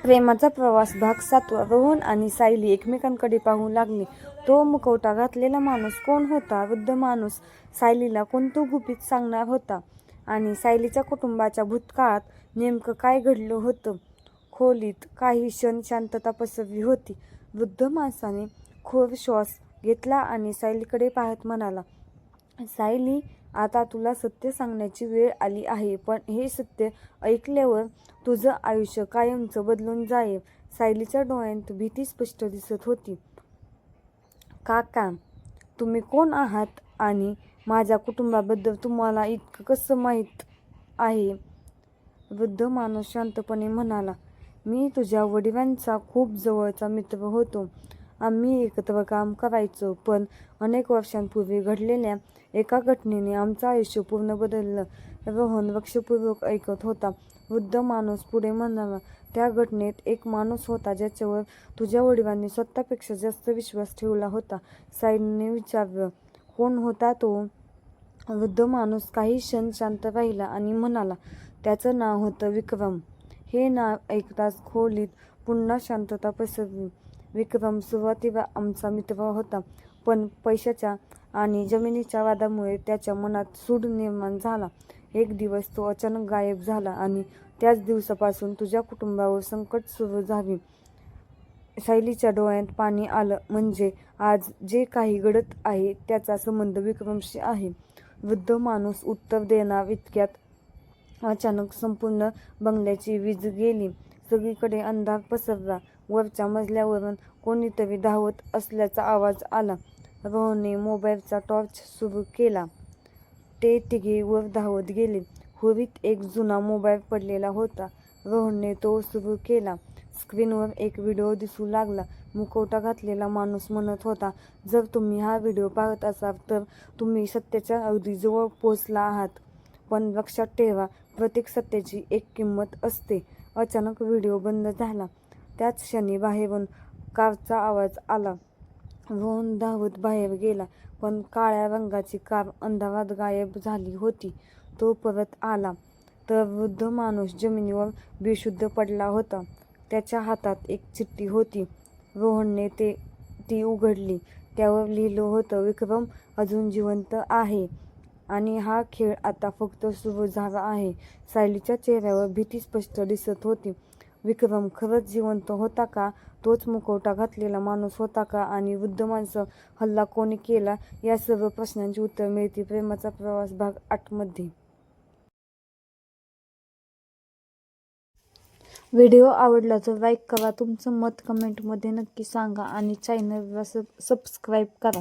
प्रेमाचा प्रवास भाग 7. रोहन आणि सायली एकमेकांकडे पाहू लागले. तो मुखवटा घातलेला माणूस कोण होता? वृद्ध माणूस सायलीला कोणतं गुपित सांगणार होता? आणि सायलीच्या कुटुंबाच्या भूतकाळात नेमकं काय घडलं होतं? खोलीत काही क्षण शांतता पसरली होती. वृद्ध माणसाने खोल श्वास घेतला आणि सायलीकडे पाहत म्हणाला, सायली, आता तुला सत्य सांगण्याची वेळ आली आहे. पण हे सत्य ऐकल्यावर तुझं आयुष्य कायमचं बदलून जाईल. सायलीच्या डोळ्यात भीती स्पष्ट दिसत होती. काका, तुम्ही कोण आहात आणि माझ्या कुटुंबाबद्दल तुम्हाला इतकं कसं माहीत आहे? वृद्ध माणूस शांतपणे म्हणाला, मी तुझ्या वडिलांचा खूप जवळचा मित्र होतो. आम्ही एकत्र काम करायचो. पण अनेक वर्षांपूर्वी घडलेल्या एका घटनेने आमचं आयुष्य पूर्ण बदललं. रोहन लक्षपूर्वक ऐकत होता. वृद्ध माणूस पुढे म्हणाला, त्या घटनेत एक माणूस होता ज्याच्यावर तुझ्या वडिलांनी स्वतःपेक्षा जास्त विश्वास ठेवला होता. सायलीने विचारलं, कोण होता तो? वृद्ध माणूस काही क्षण शांत राहिला आणि म्हणाला, त्याचं नाव होतं विक्रम. हे नाव ऐकताच खोलीत पुन्हा शांतता पसरली. विक्रम सुरुवातीला आमचा मित्र होता, पण पैशाच्या आणि जमिनीच्या वादामुळे त्याच्या मनात सूड निर्माण झाला. एक दिवस तो अचानक गायब झाला आणि त्याच दिवसापासून तुझ्या कुटुंबावर संकट सुरू झाली. सायलीच्या डोळ्यात पाणी आलं. म्हणजे आज जे काही घडत आहे त्याचा संबंध विक्रमशी आहे. वृद्ध माणूस उत्तर देणार इतक्यात अचानक संपूर्ण बंगल्याची वीज गेली. सगळीकडे अंधार पसरला. वरच्या मजल्यावरून कोणीतरी धावत असल्याचा आवाज आला. रोहनने मोबाईलचा टॉर्च सुरू केला. ते तिघे वर धावत गेले. खोलीत एक जुना मोबाईल पडलेला होता. रोहनने तो सुरू केला. स्क्रीनवर एक व्हिडिओ दिसू लागला. मुखवटा घातलेला माणूस म्हणत होता, जर तुम्ही हा व्हिडिओ पाहत असाल तर तुम्ही सत्याच्या अगदी जवळ पोहोचला आहात. पण लक्षात ठेवा, प्रत्येक सत्याची एक किंमत असते. अचानक व्हिडिओ बंद झाला. त्याच क्षणी बाहेरून कारचा आवाज आला. रोहन धावत बाहेर गेला, पण काळ्या रंगाची कार अंधारात गायब झाली होती. तो परत आला तर वृद्ध माणूस जमिनीवर बेशुद्ध पडला होता. त्याच्या हातात एक चिठ्ठी होती. रोहनने ती उघडली. त्यावर लिहिलं होतं, विक्रम अजून जिवंत आहे आणि हा खेळ आता फक्त सुरू झाला आहे. सायलीच्या चेहऱ्यावर भीती स्पष्ट दिसत होती. विक्रम खरंच जिवंत होता का? तोच मुखवटा घातलेला माणूस होता का? आणि वृद्ध माणसावर हल्ला कोणी केला? या सर्व प्रश्नांची उत्तर मिळतील प्रेमाचा प्रवास भाग 8 मध्ये. व्हिडिओ आवडला तर लाईक करा, तुमचं मत कमेंटमध्ये नक्की सांगा आणि चॅनलला सबस्क्राईब करा.